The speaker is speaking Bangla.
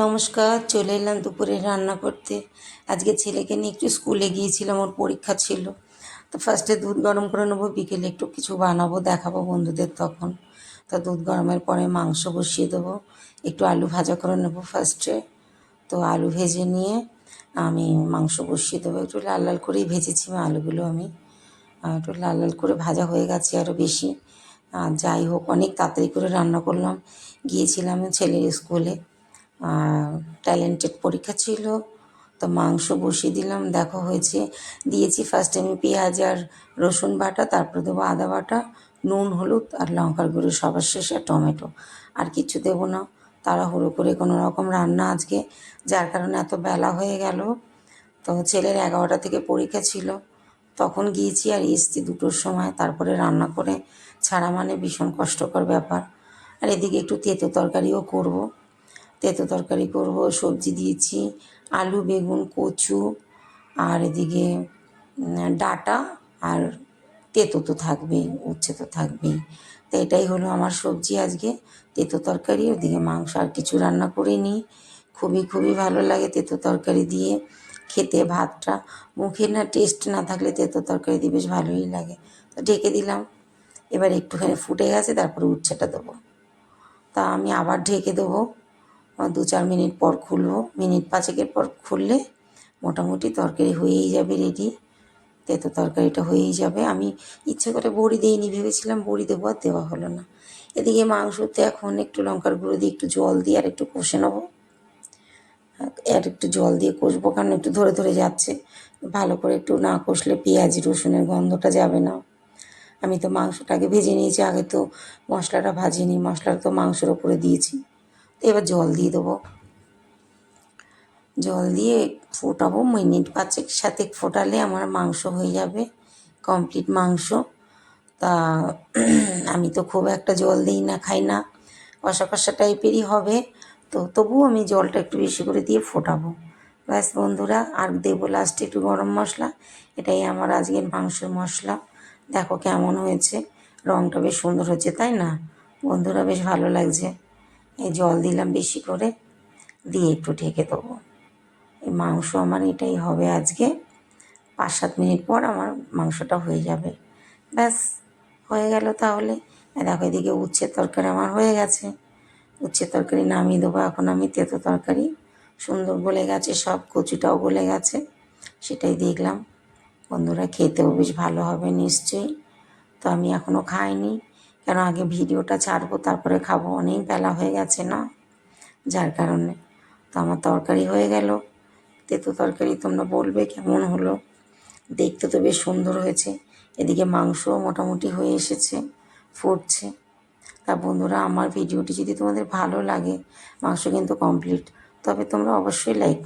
নমস্কার, চলে এলাম দুপুরে রান্না করতে। আজকে ছেলেকে নিয়ে একটু স্কুলে গিয়েছিলাম, ওর পরীক্ষা ছিল। তো ফার্স্টে দুধ গরম করে নেবো, বিকেলে একটু কিছু বানাবো, দেখাবো বন্ধুদের তখন। তো দুধ গরমের পরে মাংস বসিয়ে দেবো, একটু আলু ভাজা করে নেবো ফার্স্টে। তো আলু ভেজে নিয়ে আমি মাংস বসিয়ে দেবো, একটু লাল লাল করেই ভেজেছি আলুগুলো আমি। একটু লাল লাল করে ভাজা হয়ে গেছে আরও বেশি। যাই হোক, অনেক তাড়াতাড়ি করে রান্না করলাম। গিয়েছিলাম ছেলের স্কুলে, ট্যালেন্টেড পরীক্ষা ছিল। তো মাংস বসিয়ে দিলাম, দেখো হয়েছে। দিয়েছি ফার্স্টে আমি পেঁয়াজ আর রসুন বাটা, তারপরে দেবো আদা বাটা, নুন হলুদ আর লঙ্কার গুঁড়ো সবার শেষে টমেটো। আর কিছু দেবো না, তাড়াহুড়ো করে কোনো রকম রান্না আজকে, যার কারণে এত বেলা হয়ে গেল। তো ছেলের 11টা থেকে পরীক্ষা ছিল, তখন গিয়েছি আর এসছি 2টোর সময়। তারপরে রান্না করে ছাড়া মানে ভীষণ কষ্টকর ব্যাপার। আর এদিকে একটু তেঁতো তরকারিও করব, তেঁতো তরকারি করব। সবজি দিয়েছি আলু, বেগুন, কচু, আর এদিকে ডাঁটা, আর তেঁতো তো থাকবেই, উচ্ছে তো থাকবেই। তো এটাই হলো আমার সবজি আজকে, তেঁতো তরকারি। ওদিকে মাংস আর কিছু রান্না করিনি। খুবই খুবই ভালো লাগে তেঁতো তরকারি দিয়ে খেতে। ভাতটা মুখে না টেস্ট না থাকলে তেঁতো তরকারি দিয়ে বেশ ভালোই লাগে। তো ঢেকে দিলাম, এবার একটুখানি ফুটে গেছে, তারপরে উচ্ছেটা দেবো। তা আমি আবার ঢেকে দেবো, 2-4 মিনিট পর খুলবো। মিনিট 5-এর পর খুললে মোটামুটি তরকারি হয়েই যাবে রেডি। তেঁতো তরকারিটা হয়েই যাবে। আমি ইচ্ছে করে বড়ি দিইনি, ভেবেছিলাম বড়ি দেবো, আর দেওয়া হলো না। এদিকে মাংসতে এখন একটু লঙ্কার গুঁড়ো দিয়ে একটু জল দিয়ে আর একটু কষে নেবো। আর একটু জল দিয়ে কষবো, কারণ একটু ধরে ধরে যাচ্ছে। ভালো করে একটু না কষলে পেঁয়াজ রসুনের গন্ধটা যাবে না। আমি তো মাংসটাকে ভেজে নিয়েছি, আগে তো মশলাটা ভাজিনি, মশলাটা তো মাংসের ওপরে দিয়েছি। তো এবার জল দিয়ে দেবো, জল দিয়ে ফোটাবো। মিনিট 5 সাথে ফোটালে আমার মাংস হয়ে যাবে, কমপ্লিট মাংস। তা আমি তো খুব একটা জল দিই না, খাই না, কষা কষা টাইপেরই হবে। তো তবুও আমি জলটা একটু বেশি করে দিয়ে ফোটাবো। ব্যাস বন্ধুরা, আর দেবো লাস্টে একটু গরম মশলা। এটাই আমার আজকের মাংসের মশলা। দেখো কেমন হয়েছে, রঙটা বেশ সুন্দর হচ্ছে, তাই না বন্ধুরা? বেশ ভালো লাগছে। এই জল দিলাম বেশি করে, দিয়ে একটু ঢেকে দেবো। এই মাংস আমার এটাই হবে আজকে। 5-7 মিনিট পর আমার মাংসটা হয়ে যাবে। ব্যাস, হয়ে গেল তাহলে। দেখো এদিকে উচ্ছের তরকারি আমার হয়ে গেছে। উচ্ছের তরকারি নামিয়ে দেবো এখন আমি। তেঁতো তরকারি সুন্দর গলে গেছে, সব কচুটাও গলে গেছে, সেটাই দেখলাম। বন্ধুরা খেতেও বেশ ভালো হবে নিশ্চয়ই। তো আমি এখনও খাইনি, কেন আগে ভিডিওটা ছাড়বো তারপরে খাবো, অনেক বেলা হয়ে গেছে না, যার কারণে। তো আমার তরকারি হয়ে গেল, তেঁতো তরকারি। তোমরা বলবে কেমন হলো, দেখতে তো বেশ সুন্দর হয়েছে। এদিকে মাংসও মোটামুটি হয়ে এসেছে, ফুটছে। তা বন্ধুরা, আমার ভিডিওটি যদি তোমাদের ভালো লাগে, মাংস কিন্তু কমপ্লিট, তবে তোমরা অবশ্যই লাইক